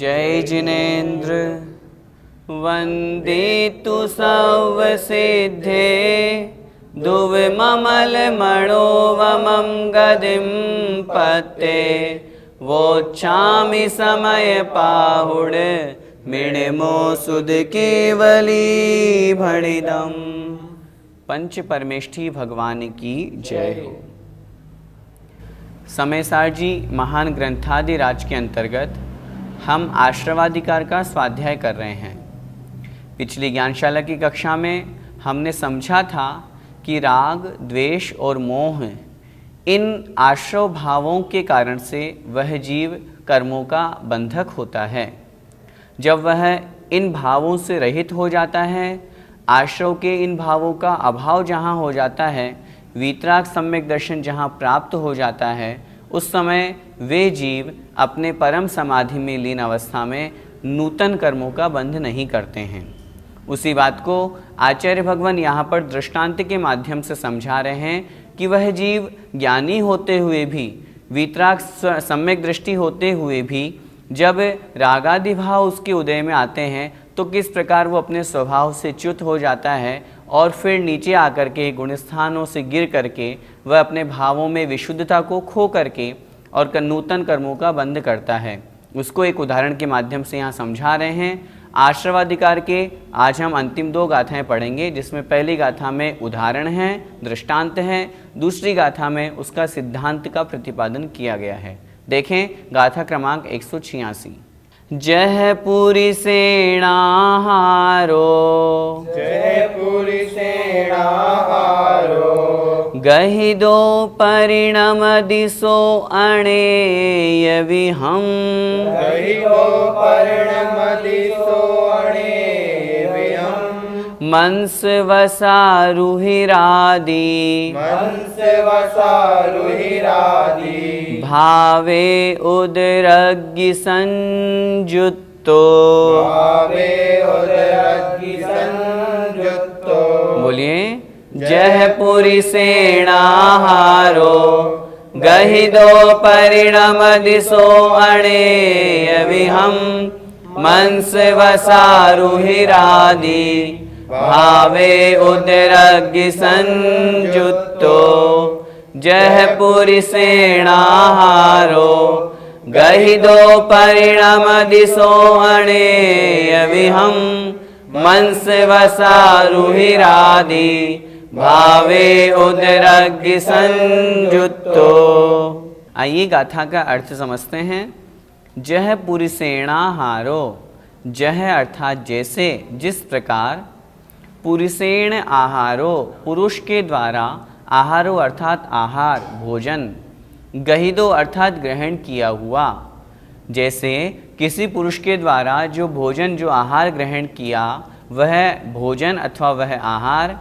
जय जिनेन्द्र वंदे तु सर्वसिद्धे दुर्ममल मणोवमं गदिं पते वोच्छामि समय पाहुड मिणमो सुध केवली भणिदम। पंच परमेष्ठी भगवान की जय हो। समयसार जी महान ग्रंथादिराज के अंतर्गत हम आश्रवाधिकार का स्वाध्याय कर रहे हैं। पिछली ज्ञानशाला की कक्षा में हमने समझा था कि राग, द्वेष और मोह इन आश्रव भावों के कारण से वह जीव कर्मों का बंधक होता है। जब वह इन भावों से रहित हो जाता है, आश्रव के इन भावों का अभाव जहाँ हो जाता है, वीतराग सम्यक दर्शन जहाँ प्राप्त हो जाता है, उस समय वे जीव अपने परम समाधि में लीन अवस्था में नूतन कर्मों का बंध नहीं करते हैं। उसी बात को आचार्य भगवान यहाँ पर दृष्टांत के माध्यम से समझा रहे हैं कि वह जीव ज्ञानी होते हुए भी, वीतराग सम्यक दृष्टि होते हुए भी, जब रागादि भाव उसके उदय में आते हैं तो किस प्रकार वो अपने स्वभाव से च्युत हो जाता है और फिर नीचे आकर के गुणस्थानों से गिर करके वह अपने भावों में विशुद्धता को खो करके और नूतन कर्मों का बंध करता है। उसको एक उदाहरण के माध्यम से यहाँ समझा रहे हैं। आश्रवाधिकार के आज हम अंतिम 2 गाथाएं पढ़ेंगे, जिसमें पहली गाथा में उदाहरण है, दृष्टांत है, दूसरी गाथा में उसका सिद्धांत का प्रतिपादन किया गया है। देखें गाथा क्रमांक 186। जयपुरी सेणाहारो, जयपुरी सेणाहारो, गहि दो परिणम दिसो अणेय विहम, गहि दो परिणम दिसो अणेय विहम, मंस वसा रुहिरादि, मंस वसा रुहिरादि, भावे उदरग्नि संयुक्तो, भावे उदरग्नि संयुक्तो। बोलिए जयपुरी सेणाहारो, गहि दो परिणम दिसो अणेय विहम, मंस वसा रुहिरादि, भावे उदरग्नि संयुक्तो। जयपुरी सेणाहारो, गहि दो परिणम दिसो अणेय विहम, मंस वसा रुहिरादि, भावे उदरग्नि संयुक्तो। आइए गाथा का अर्थ समझते हैं। जयपुरी सेणाहारो, जह अर्थात जैसे, जिस प्रकार, पुरुषेण आहारो, पुरुष के द्वारा, आहारो अर्थात आहार, भोजन, गहिदो अर्थात ग्रहण किया हुआ, जैसे किसी पुरुष के द्वारा जो भोजन, जो आहार ग्रहण किया, वह भोजन अथवा वह आहार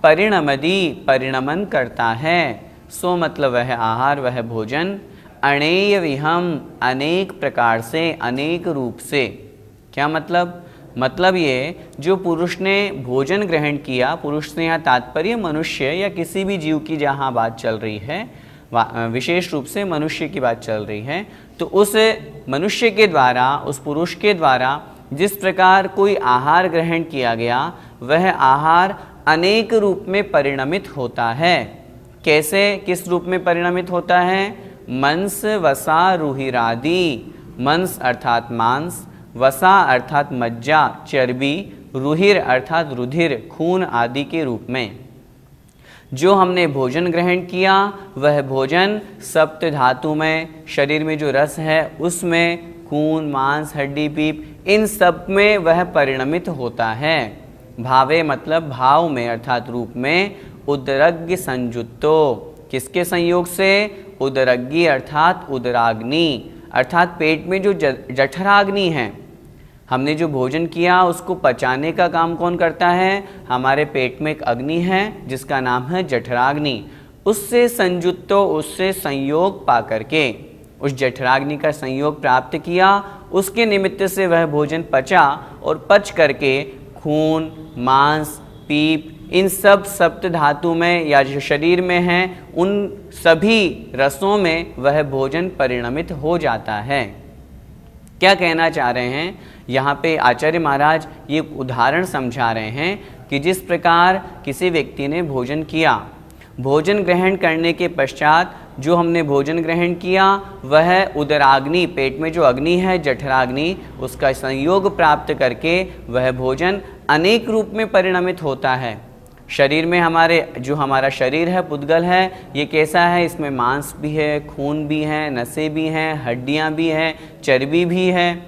परिणमदि, परिणमन करता है, सो मतलब वह आहार, वह भोजन, अणेय विहम, अनेक प्रकार से, अनेक रूप से। क्या मतलब? मतलब ये, जो पुरुष ने भोजन ग्रहण किया, पुरुष से यहाँ तात्पर्य मनुष्य या किसी भी जीव की जहाँ बात चल रही है, विशेष रूप से मनुष्य की बात चल रही है, तो उस मनुष्य के द्वारा, उस पुरुष के द्वारा जिस प्रकार कोई आहार ग्रहण किया गया, वह आहार अनेक रूप में परिणमित होता है। कैसे, किस रूप में परिणमित होता है? मंस वसा रुहिरादि, मंस अर्थात मांस, वसा अर्थात मज्जा, चर्बी, रुहिर अर्थात रुधिर, खून आदि के रूप में। जो हमने भोजन ग्रहण किया, वह भोजन सप्त धातु में, शरीर में जो रस है उसमें, खून, मांस, हड्डी, पीप, इन सब में वह परिणमित होता है। भावे मतलब भाव में अर्थात रूप में, उदरग्नि संयुक्तो, किसके संयोग से? उदरग्नि अर्थात उदराग्नि, अर्थात पेट में जो जठराग्नि है, हमने जो भोजन किया उसको पचाने का काम कौन करता है? हमारे पेट में एक अग्नि है जिसका नाम है जठराग्नि। उससे संयुक्तो, उससे संयोग पा करके, उस जठराग्नि का संयोग प्राप्त किया, उसके निमित्त से वह भोजन पचा और पच करके खून, मांस, पीप, इन सब सप्त धातु में या जो शरीर में हैं, उन सभी रसों में वह भोजन परिणमित हो जाता है। क्या कहना चाह रहे हैं यहाँ पे आचार्य महाराज ये उदाहरण समझा रहे हैं कि जिस प्रकार किसी व्यक्ति ने भोजन किया, भोजन ग्रहण करने के पश्चात जो हमने भोजन ग्रहण किया वह उदराग्नि, पेट में जो अग्नि है जठराग्नि, उसका संयोग प्राप्त करके वह भोजन अनेक रूप में परिणमित होता है। शरीर में हमारा शरीर है, पुद्गल है, ये कैसा है, इसमें मांस भी है, खून भी है, नसें भी हैं, हड्डियां भी हैं, चर्बी भी है,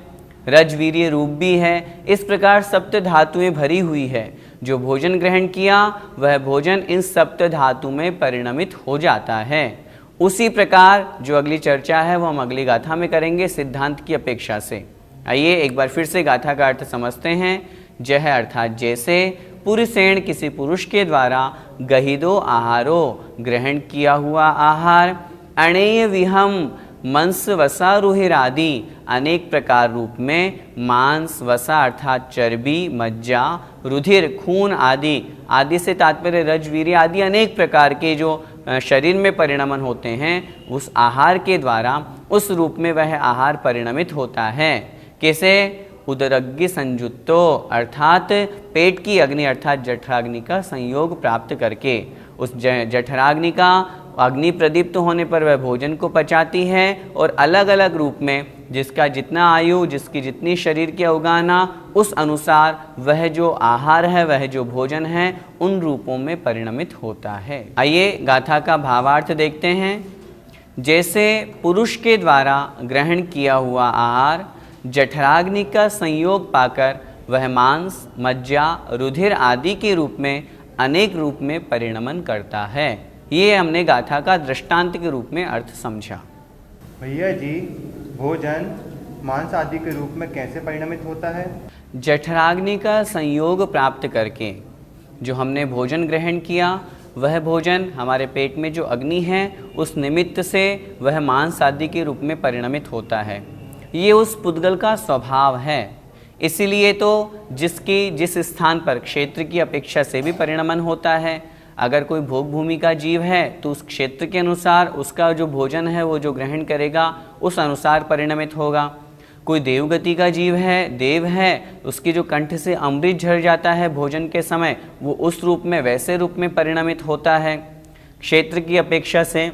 रजवीर्य रूप भी है। इस प्रकार सप्त धातुएं भरी हुई है। जो भोजन ग्रहण किया वह भोजन इन सप्त धातु में परिणमित हो जाता है। उसी प्रकार जो अगली चर्चा है वो हम अगली गाथा में करेंगे सिद्धांत की अपेक्षा से। आइए एक बार फिर से गाथा का अर्थ समझते हैं। जह अर्थात जैसे, पुरुषेण किसी पुरुष के द्वारा, गहिदो आहारो ग्रहण किया हुआ आहार, अणेय विहम मंस वसा रुहिर आदि अनेक प्रकार रूप में, मांस वसा अर्थात चर्बी, मज्जा, रुधिर खून आदि से तात्पर्य रजवीर्य आदि अनेक प्रकार के जो शरीर में परिणमन होते हैं, उस आहार के द्वारा उस रूप में वह आहार परिणमित होता है। कैसे? उदरग्नि संयुक्तो अर्थात पेट की अग्नि अर्थात जठराग्नि का संयोग प्राप्त करके, उस जठराग्नि का अग्नि प्रदीप्त होने पर वह भोजन को पचाती है और अलग अलग रूप में जिसका जितना आयु, जिसकी जितनी शरीर की अवगाहना, उस अनुसार वह जो आहार है, वह जो भोजन है, उन रूपों में परिणमित होता है। आइए गाथा का भावार्थ देखते हैं। जैसे पुरुष के द्वारा ग्रहण किया हुआ आहार जठराग्नि का संयोग पाकर वह मांस, मज्जा, रुधिर आदि के रूप में अनेक रूप में परिणमन करता है। ये हमने गाथा का दृष्टांत के रूप में अर्थ समझा। भैया जी, भोजन मांस आदि के रूप में कैसे परिणमित होता है? जठराग्नि का संयोग प्राप्त करके जो हमने भोजन ग्रहण किया, वह भोजन हमारे पेट में जो अग्नि है उस निमित्त से वह मांस आदि के रूप में परिणमित होता है। ये उस पुद्गल का स्वभाव है। इसीलिए तो जिस स्थान पर क्षेत्र की अपेक्षा से भी परिणमन होता है। अगर कोई भोग भूमि का जीव है तो उस क्षेत्र के अनुसार उसका जो भोजन है वो जो ग्रहण करेगा उस अनुसार परिणमित होगा। कोई देवगति का जीव है, देव है, उसकी जो कंठ से अमृत झर जाता है भोजन के समय, वो उस रूप में वैसे रूप में परिणमित होता है। क्षेत्र की अपेक्षा से,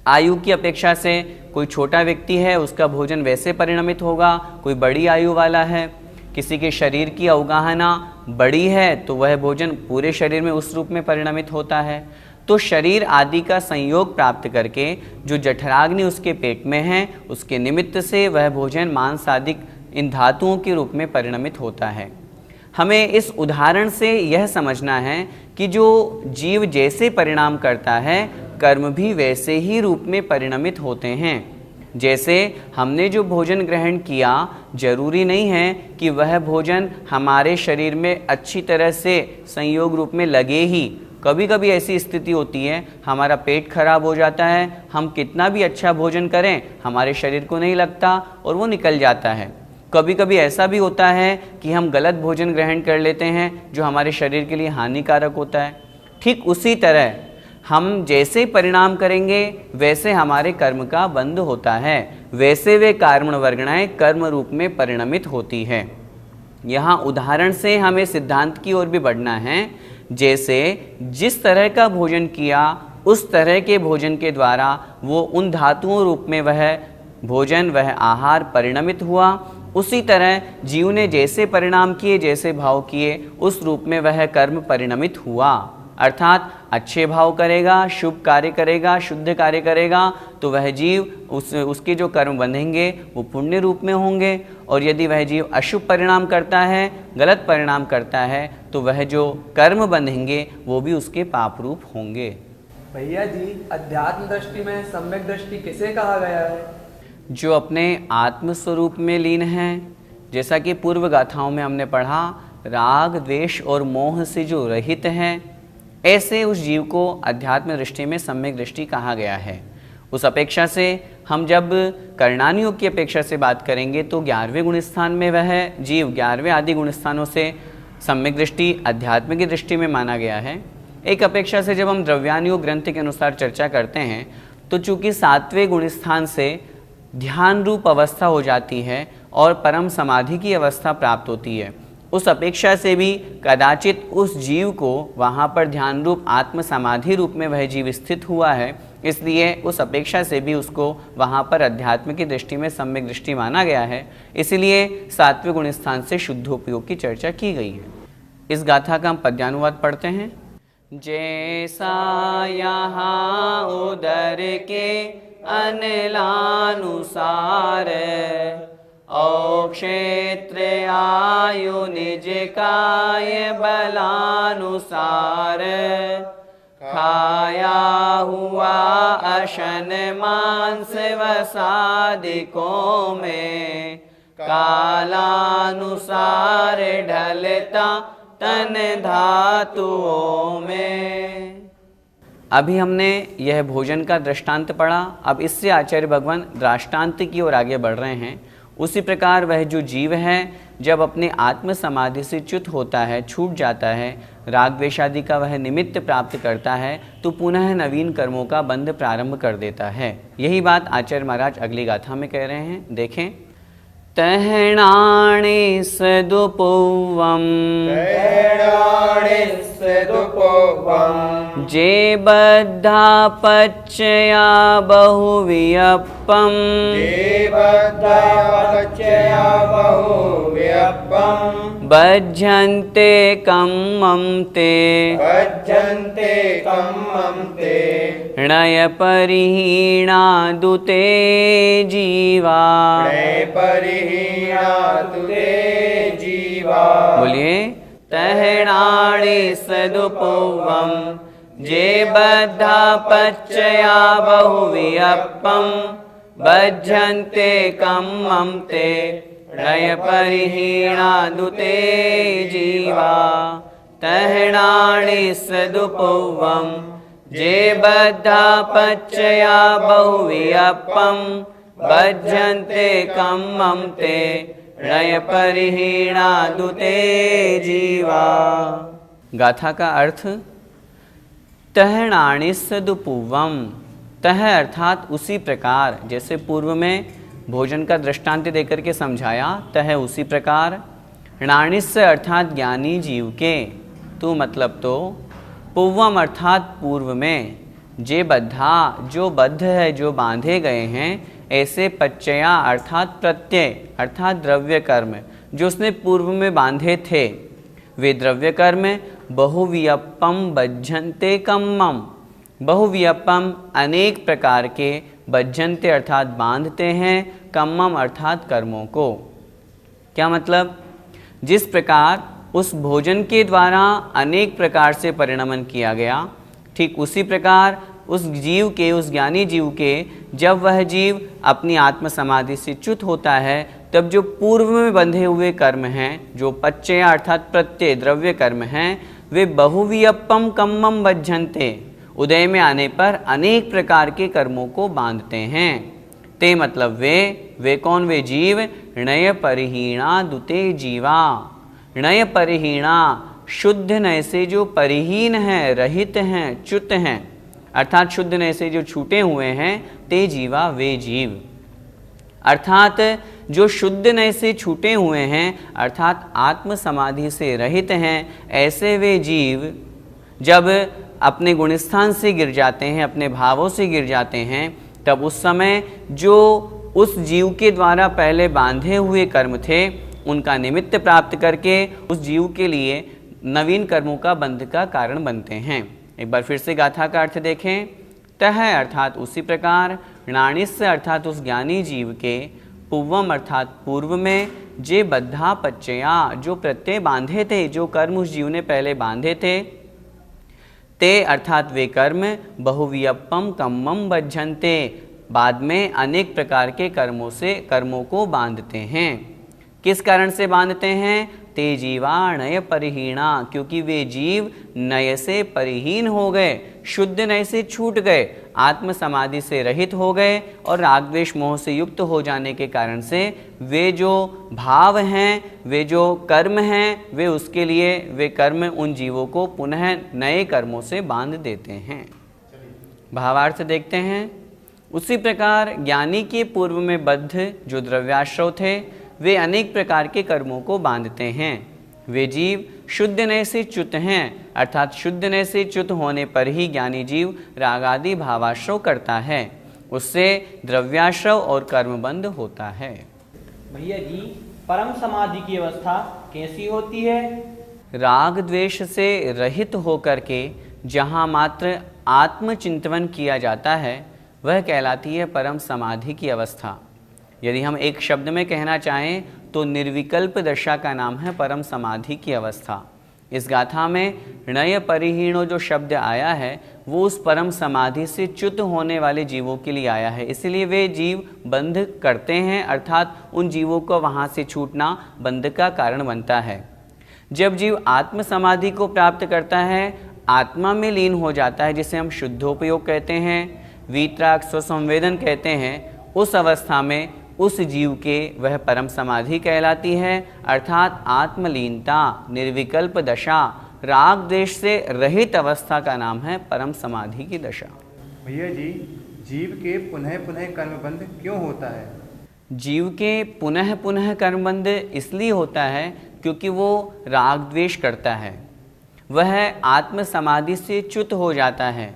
आयु की अपेक्षा से कोई छोटा व्यक्ति है उसका भोजन वैसे परिणमित होगा, कोई बड़ी आयु वाला है, किसी के शरीर की अवगाहना बड़ी है तो वह भोजन पूरे शरीर में उस रूप में परिणमित होता है। तो शरीर आदि का संयोग प्राप्त करके जो जठराग्नि उसके पेट में है उसके निमित्त से वह भोजन मांस आदि इन धातुओं के रूप में परिणमित होता है। हमें इस उदाहरण से यह समझना है कि जो जीव जैसे परिणाम करता है कर्म भी वैसे ही रूप में परिणमित होते हैं। जैसे हमने जो भोजन ग्रहण किया, जरूरी नहीं है कि वह भोजन हमारे शरीर में अच्छी तरह से संयोग रूप में लगे ही। कभी कभी ऐसी स्थिति होती है हमारा पेट खराब हो जाता है, हम कितना भी अच्छा भोजन करें हमारे शरीर को नहीं लगता और वो निकल जाता है। कभी कभी ऐसा भी होता है कि हम गलत भोजन ग्रहण कर लेते हैं जो हमारे शरीर के लिए हानिकारक होता है। ठीक उसी तरह हम जैसे परिणाम करेंगे वैसे हमारे कर्म का बंध होता है, वैसे वे कर्मण वर्गणाएं कर्म रूप में परिणमित होती है। यहाँ उदाहरण से हमें सिद्धांत की ओर भी बढ़ना है। जैसे जिस तरह का भोजन किया उस तरह के भोजन के द्वारा वो उन धातुओं रूप में वह भोजन, वह आहार परिणमित हुआ, उसी तरह जीव ने जैसे परिणाम किए, जैसे भाव किए, उस रूप में वह कर्म परिणमित हुआ। अर्थात अच्छे भाव करेगा, शुभ कार्य करेगा, शुद्ध कार्य करेगा तो वह जीव उसके जो कर्म बंधेंगे वो पुण्य रूप में होंगे। और यदि वह जीव अशुभ परिणाम करता है, गलत परिणाम करता है तो वह जो कर्म बंधेंगे वो भी उसके पाप रूप होंगे। भैया जी, अध्यात्म दृष्टि में सम्यक दृष्टि किसे कहा गया है? जो अपने आत्म स्वरूप में लीन है। जैसा कि पूर्व गाथाओं में हमने पढ़ा, राग द्वेष और मोह से जो रहित हैं, ऐसे उस जीव को अध्यात्म दृष्टि में सम्यक दृष्टि कहा गया है। उस अपेक्षा से हम जब कर्णानियोग की अपेक्षा से बात करेंगे तो 11वें गुण स्थान में वह जीव 11वें आदि गुण स्थानों से सम्यक दृष्टि अध्यात्म की दृष्टि में माना गया है। एक अपेक्षा से जब हम द्रव्यानुयोग ग्रंथ के अनुसार चर्चा करते हैं तो चूंकि 7वें गुण स्थान से ध्यान रूप अवस्था हो जाती है और परम समाधि की अवस्था प्राप्त होती है। उस अपेक्षा से भी कदाचित उस जीव को वहाँ पर ध्यान रूप आत्म समाधि रूप में वह जीव स्थित हुआ है, इसलिए उस अपेक्षा से भी उसको वहाँ पर अध्यात्म की दृष्टि में सम्यक दृष्टि माना गया है। इसलिए सात्विक गुण स्थान से शुद्धोपयोग की चर्चा की गई है। इस गाथा का हम पद्यानुवाद पढ़ते हैं। जैसा यहाँ उदर के अनिलानुसार औ क्षेत्र आयु निज काय बलानुसार खाया हुआ अशन मांस वसादिकों में कालानुसार ढलता तन धातुओं में। अभी हमने यह भोजन का दृष्टांत पढ़ा। अब इससे आचार्य भगवान दृष्टांत की ओर आगे बढ़ रहे हैं। उसी प्रकार वह जो जीव है जब अपने आत्म समाधि से च्युत होता है, छूट जाता है, राग द्वेषादि का वह निमित्त प्राप्त करता है, तो पुनः नवीन कर्मों का बंध प्रारंभ कर देता है। यही बात आचार्य महाराज अगली गाथा में कह रहे हैं। देखें। तहणाणि सदुपौवम् जे बद्धा पच्चया बहुवियप्पम् बध्यन्ते कम्मं ते णय परिहीणा दुते जीवा। बोलिए। तहणाणि सदुपौवम् जे बद्धा पच्चया बहुवियप्पम् बध्यन्ते कम्मं ते णय परिहीणा दुते जीवा। तहणाणि सदुपौवम् जे बद्धा पच्चया बहुवियप्पम् बध्यन्ते कम्मं ते णय परिहीणा दुते जीवा। गाथा का अर्थ। तहणाणि सदुपौवम्, तह अर्थात उसी प्रकार, जैसे पूर्व में भोजन का दृष्टांत देकर के समझाया, तह उसी प्रकार। णाणिस अर्थात ज्ञानी जीव के, तो मतलब तो पूर्वम अर्थात पूर्व में, जे बद्धा जो बद्ध है, जो बांधे गए हैं, ऐसे पच्चया अर्थात प्रत्यय अर्थात द्रव्य कर्म जो उसने पूर्व में बांधे थे, वे द्रव्य कर्म बहुवियप्पम बज्झन्ते कम्मम, बहुवियप्पम अनेक प्रकार के, बज्झन्ते अर्थात बांधते हैं, कम्मम अर्थात कर्मों को। क्या मतलब? जिस प्रकार उस भोजन के द्वारा अनेक प्रकार से परिणमन किया गया, ठीक उसी प्रकार उस जीव के, उस ज्ञानी जीव के, जब वह जीव अपनी आत्म समाधि से च्युत होता है, तब जो पूर्व में बंधे हुए कर्म हैं, जो पच्चय अर्थात प्रत्यय द्रव्य कर्म हैं, वे बहुवियप्पम कम्मम बज्झन्ते, उदय में आने पर अनेक प्रकार के कर्मों को बांधते हैं। ते मतलब वे कौन? वे जीव णय परिहीणा दुते जीवा। णय परिहीणा शुद्ध नय से जो परिहीन हैं, रहित हैं, च्युत हैं, अर्थात शुद्ध नय से जो छूटे हुए हैं, ते जीवा वे जीव। अर्थात जो शुद्ध नय से छूटे हुए हैं, अर्थात आत्म समाधि से रहित हैं, ऐसे वे जीव जब अपने गुणस्थान से गिर जाते हैं, अपने भावों से गिर जाते हैं, तब उस समय जो उस जीव के द्वारा पहले बांधे हुए कर्म थे, उनका निमित्त प्राप्त करके उस जीव के लिए नवीन कर्मों का बंध का कारण बनते हैं। एक बार फिर से गाथा का अर्थ देखें। तह अर्थात उसी प्रकार, णाणिस्य अर्थात उस ज्ञानी जीव के, पूर्वम अर्थात पूर्व में, जे बद्धा पच्चया जो प्रत्यय बांधे थे, जो कर्म उस जीव ने पहले बांधे थे, ते अर्थात वे कर्म, बहुवियप्पम कम्मम बज्झन्ते बाद में अनेक प्रकार के कर्मों को बांधते हैं। किस कारण से बांधते हैं? ते जीवा नय परिहीणा, क्योंकि वे जीव नय से परिहीन हो गए, शुद्ध नय से छूट गए, आत्म समाधि से रहित हो गए और राग द्वेष मोह से युक्त हो जाने के कारण से वे जो भाव हैं, वे जो कर्म हैं, वे उसके लिए वे कर्म उन जीवों को पुनः नए कर्मों से बांध देते हैं। भावार्थ देखते हैं। उसी प्रकार ज्ञानी के पूर्व में बद्ध जो द्रव्याश्रव थे वे अनेक प्रकार के कर्मों को बांधते हैं। वे जीव शुद्ध नय से च्युत हैं, अर्थात शुद्ध नय से च्युत होने पर ही ज्ञानी जीव रागादि भावाश्रव करता है, उससे द्रव्याश्रव और कर्मबंध होता है। भैया जी, परम समाधि की अवस्था कैसी होती है? राग द्वेष से रहित होकर के जहाँ मात्र आत्मचिंतन किया जाता है वह कहलाती है परम समाधि की अवस्था। यदि हम एक शब्द में कहना चाहें तो निर्विकल्प दशा का नाम है परम समाधि की अवस्था। इस गाथा में णय परिहीणो जो शब्द आया है वो उस परम समाधि से च्युत होने वाले जीवों के लिए आया है, इसलिए वे जीव बंध करते हैं, अर्थात उन जीवों को वहाँ से छूटना बंध का कारण बनता है। जब जीव आत्म समाधि को प्राप्त करता है, आत्मा में लीन हो जाता है, जिसे हम शुद्धोपयोग कहते हैं, वीतराग स्वसंवेदन कहते हैं, उस अवस्था में उस जीव के वह परम समाधि कहलाती है, अर्थात आत्मलीनता, निर्विकल्प दशा, राग द्वेष से रहित अवस्था का नाम है परम समाधि की दशा। भैया जी, जीव के पुनः पुनः कर्मबंध क्यों होता है? जीव के पुनः पुनः कर्मबंध इसलिए होता है क्योंकि वो राग द्वेष करता है, वह आत्म समाधि से च्युत हो जाता है।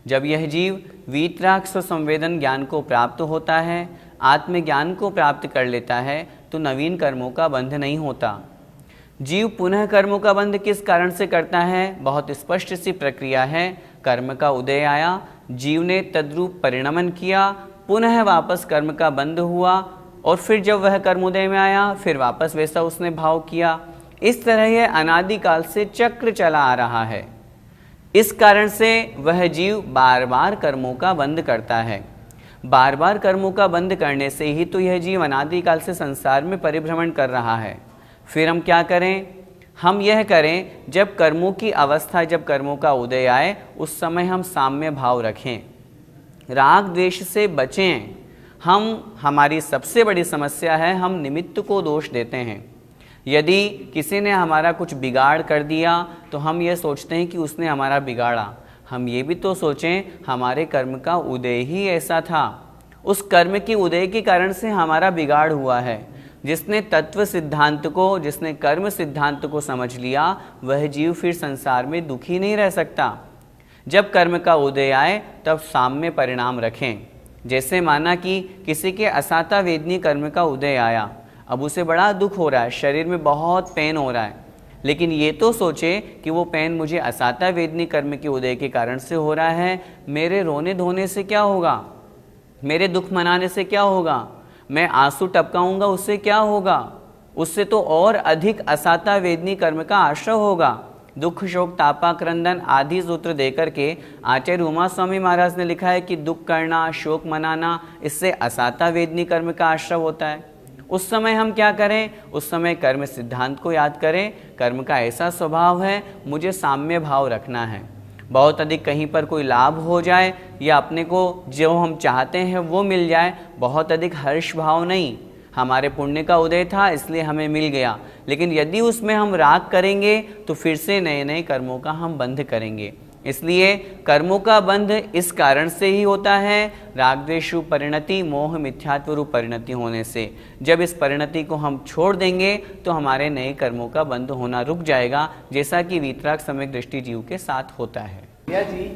जब यह जीव वीतराग स्वसंवेदन ज्ञान को प्राप्त होता है, आत्मज्ञान को प्राप्त कर लेता है, तो नवीन कर्मों का बंध नहीं होता। जीव पुनः कर्मों का बंध किस कारण से करता है? बहुत स्पष्ट सी प्रक्रिया है। कर्म का उदय आया, जीव ने तद्रूप परिणमन किया, पुनः वापस कर्म का बंध हुआ, और फिर जब वह कर्म उदय में आया फिर वापस वैसा उसने भाव किया। इस तरह यह अनादिकाल से चक्र चला आ रहा है। इस कारण से वह जीव बार बार कर्मों का बंध करता है। बार बार कर्मों का बंध करने से ही तो यह जीव अनादिकाल से संसार में परिभ्रमण कर रहा है। फिर हम क्या करें? हम यह करें, जब कर्मों की अवस्था, जब कर्मों का उदय आए, उस समय हम साम्य भाव रखें, राग द्वेष से बचें। हमारी सबसे बड़ी समस्या है, हम निमित्त को दोष देते हैं। यदि किसी ने हमारा कुछ बिगाड़ कर दिया तो हम ये सोचते हैं कि उसने हमारा बिगाड़ा। हम ये भी तो सोचें, हमारे कर्म का उदय ही ऐसा था, उस कर्म के उदय के कारण से हमारा बिगाड़ हुआ है। जिसने तत्व सिद्धांत को, जिसने कर्म सिद्धांत को समझ लिया, वह जीव फिर संसार में दुखी नहीं रह सकता। जब कर्म का उदय आए तब साम्य परिणाम रखें। जैसे माना कि किसी के असाता वेदनी कर्म का उदय आया, अब उसे बड़ा दुख हो रहा है, शरीर में बहुत पेन हो रहा है, लेकिन ये तो सोचे कि वो पेन मुझे असाता वेदनी कर्म के उदय के कारण से हो रहा है, मेरे रोने धोने से क्या होगा, मेरे दुख मनाने से क्या होगा, मैं आंसू टपकाऊंगा उससे क्या होगा, उससे तो और अधिक असाता वेदनी कर्म का आश्रय होगा। दुख शोक तापा क्रंदन आदि सूत्र देकर के आचार्य उमा स्वामी महाराज ने लिखा है कि दुख करना, शोक मनाना, इससे असाता वेदनी कर्म का आश्रय होता है। उस समय हम क्या करें? उस समय कर्म सिद्धांत को याद करें। कर्म का ऐसा स्वभाव है, मुझे साम्य भाव रखना है। बहुत अधिक कहीं पर कोई लाभ हो जाए या अपने को जो हम चाहते हैं वो मिल जाए, बहुत अधिक हर्ष भाव नहीं। हमारे पुण्य का उदय था इसलिए हमें मिल गया, लेकिन यदि उसमें हम राग करेंगे तो फिर से नए नए कर्मों का हम बंध करेंगे। इसलिए कर्मों का बंध इस कारण से ही होता है, राग द्वेष रूप परिणति, मोह मिथ्यात्व रूप परिणति होने से। जब इस परिणति को हम छोड़ देंगे तो हमारे नए कर्मों का बंध होना रुक जाएगा, जैसा कि वीतराग सम्यक दृष्टि जीव के साथ होता है। भैया जी,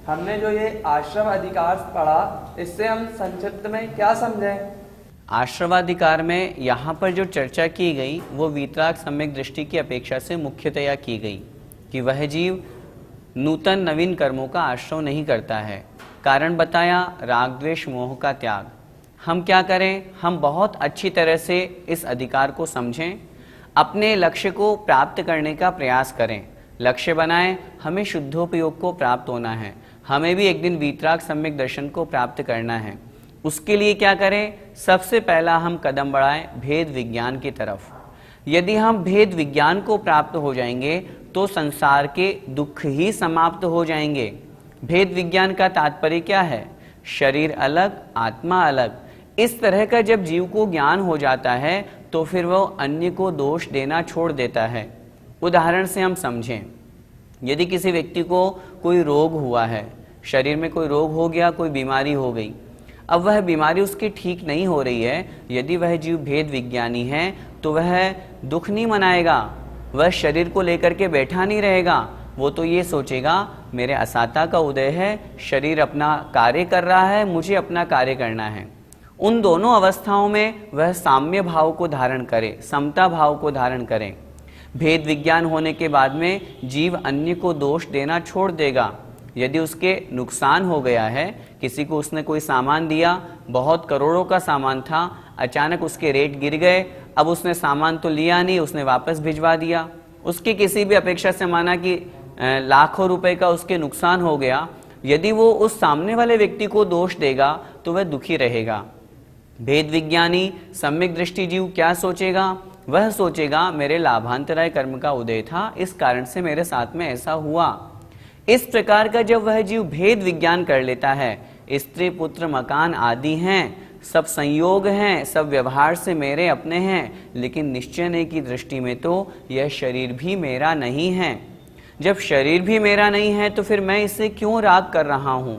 हमने जो ये आश्रम अधिकार पढ़ा, इससे हम संक्षिप्त में क्या समझें? आश्रवाधिकार में यहाँ पर जो चर्चा की गई वो वीतराग सम्यक दृष्टि की अपेक्षा से मुख्यतया की गई कि वह जीव नूतन नवीन कर्मों का आश्रय नहीं करता है। कारण बताया, राग द्वेष मोह का त्याग। हम क्या करें? हम बहुत अच्छी तरह से इस अधिकार को समझें, अपने लक्ष्य को प्राप्त करने का प्रयास करें, लक्ष्य बनाएं। हमें शुद्धोपयोग को प्राप्त होना है, हमें भी एक दिन वीतराग सम्यक दर्शन को प्राप्त करना है। उसके लिए क्या करें? सबसे पहला हम कदम बढ़ाएं भेद विज्ञान की तरफ। यदि हम भेद विज्ञान को प्राप्त हो जाएंगे तो संसार के दुख ही समाप्त हो जाएंगे। भेद विज्ञान का तात्पर्य क्या है? शरीर अलग, आत्मा अलग। इस तरह का जब जीव को ज्ञान हो जाता है तो फिर वो अन्य को दोष देना छोड़ देता है। उदाहरण से हम समझें, यदि किसी व्यक्ति को कोई रोग हुआ है, शरीर में कोई रोग हो गया, कोई बीमारी हो गई, अब वह बीमारी उसकी ठीक नहीं हो रही है, यदि वह जीव भेद विज्ञानी है तो वह दुख नहीं मनाएगा, वह शरीर को लेकर के बैठा नहीं रहेगा। वो तो ये सोचेगा मेरे असाता का उदय है, शरीर अपना कार्य कर रहा है, मुझे अपना कार्य करना है। उन दोनों अवस्थाओं में वह साम्य भाव को धारण करे, समता भाव को धारण करे। भेद विज्ञान होने के बाद में जीव अन्य को दोष देना छोड़ देगा। यदि उसके नुकसान हो गया है, किसी को उसने कोई सामान दिया, बहुत करोड़ों का सामान था, अचानक उसके रेट गिर गए, अब उसने सामान तो लिया नहीं, उसने वापस भिजवा दिया। उसकी किसी भी अपेक्षा से माना कि लाखों रुपए का उसके नुकसान हो गया, यदि वो उस सामने वाले व्यक्ति को दोष देगा तो वह दुखी रहेगा। भेद विज्ञानी सम्यक दृष्टि जीव क्या सोचेगा? वह सोचेगा मेरे लाभांतराय कर्म का उदय था, इस कारण से मेरे साथ में ऐसा हुआ। इस प्रकार का जब वह जीव भेद विज्ञान कर लेता है, स्त्री पुत्र मकान आदि हैं, सब संयोग हैं, सब व्यवहार से मेरे अपने हैं, लेकिन निश्चय की दृष्टि में तो यह शरीर भी मेरा नहीं है। जब शरीर भी मेरा नहीं है तो फिर मैं इससे क्यों राग कर रहा हूँ?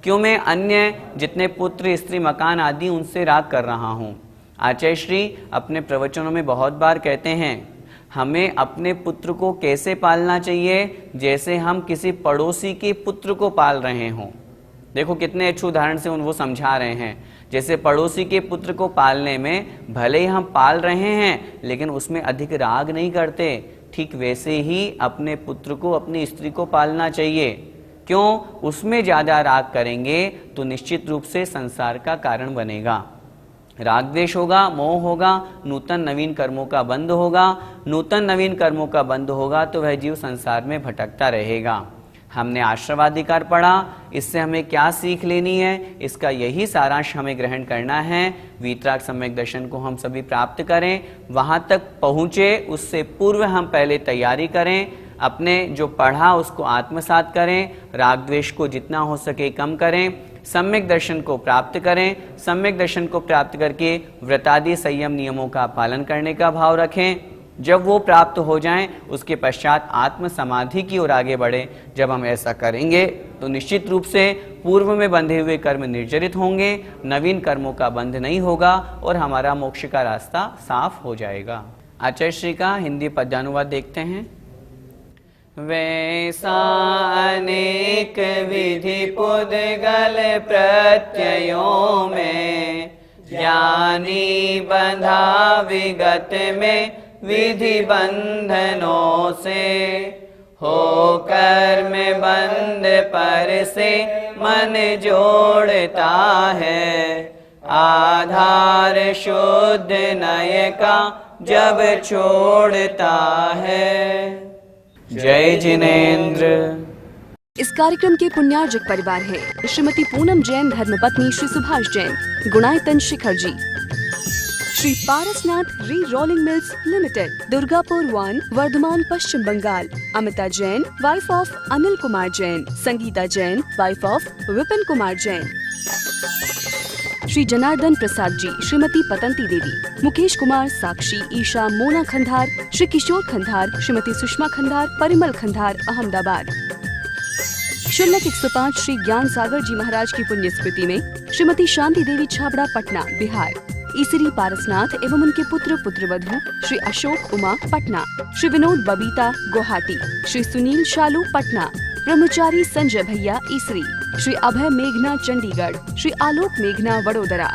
क्यों मैं अन्य जितने पुत्र स्त्री मकान आदि उनसे राग कर रहा हूँ? आचार्य श्री अपने प्रवचनों में बहुत बार कहते हैं हमें अपने पुत्र को कैसे पालना चाहिए, जैसे हम किसी पड़ोसी के पुत्र को पाल रहे हों। देखो कितने अच्छे उदाहरण से वो समझा रहे हैं। जैसे पड़ोसी के पुत्र को पालने में भले ही हम पाल रहे हैं लेकिन उसमें अधिक राग नहीं करते, ठीक वैसे ही अपने पुत्र को, अपनी स्त्री को पालना चाहिए। क्यों? उसमें ज्यादा राग करेंगे तो निश्चित रूप से संसार का कारण बनेगा। राग द्वेष होगा, मोह होगा, नूतन नवीन कर्मों का बंध होगा। नूतन नवीन कर्मों का बंध होगा तो वह जीव संसार में भटकता रहेगा। हमने आश्रवाधिकार पढ़ा, इससे हमें क्या सीख लेनी है? इसका यही सारांश हमें ग्रहण करना है। वीतराग सम्यक दर्शन को हम सभी प्राप्त करें, वहां तक पहुंचे उससे पूर्व हम पहले तैयारी करें, अपने जो पढ़ा उसको आत्मसात करें, राग द्वेष को जितना हो सके कम करें, सम्यक दर्शन को प्राप्त करें। सम्यक दर्शन को प्राप्त करके व्रतादि संयम नियमों का पालन करने का भाव रखें। जब वो प्राप्त हो जाएं, उसके पश्चात आत्म समाधि की ओर आगे बढ़े। जब हम ऐसा करेंगे तो निश्चित रूप से पूर्व में बंधे हुए कर्म निर्जरित होंगे, नवीन कर्मों का बंध नहीं होगा और हमारा मोक्ष का रास्ता साफ हो जाएगा। आचार्य श्री का हिंदी पद्यानुवाद देखते हैं। वैसा अनेक विधि पुद्गल प्रत्ययों में, ज्ञानी बंधा विगत में विधि बंधनों से, हो कर्म बंध पर से मन जोड़ता है, आधार शुद्ध नय का जब छोड़ता है। जय जिनेन्द्र। इस कार्यक्रम के पुण्यार्जक परिवार है श्रीमती पूनम जैन, धर्मपत्नी Shri Subhash Jain, Gunayatan Shikhar ji, Shri Parasnath re rolling mills limited, Durgapur 1, Bardhaman, Paschim Bengal, Amita Jain, wife of Anil Kumar Jain, Sangeeta Jain, wife of Vipin Kumar Jain, Shri Janardan Prasad ji, Shrimati Patanti Devi, Mukesh Kumar, Sakshi, Isha, Mona Khandhar, Shri Kishore Khandhar, Shrimati Sushma Khandhar, Parimal Khandhar, Ahmedabad. शुल्लक 105 श्री ज्ञान सागर जी महाराज की पुण्य स्मृति में श्रीमती शांति देवी छाबड़ा, पटना, बिहार। ईसरी पारसनाथ एवं उनके पुत्र पुत्रवधू श्री अशोक उमा, पटना, श्री विनोद बबीता, गुवाहाटी, श्री सुनील शालू, पटना, ब्रह्मचारी संजय भैया, ईसरी, श्री अभय मेघना, चंडीगढ़, श्री आलोक मेघना, वडोदरा।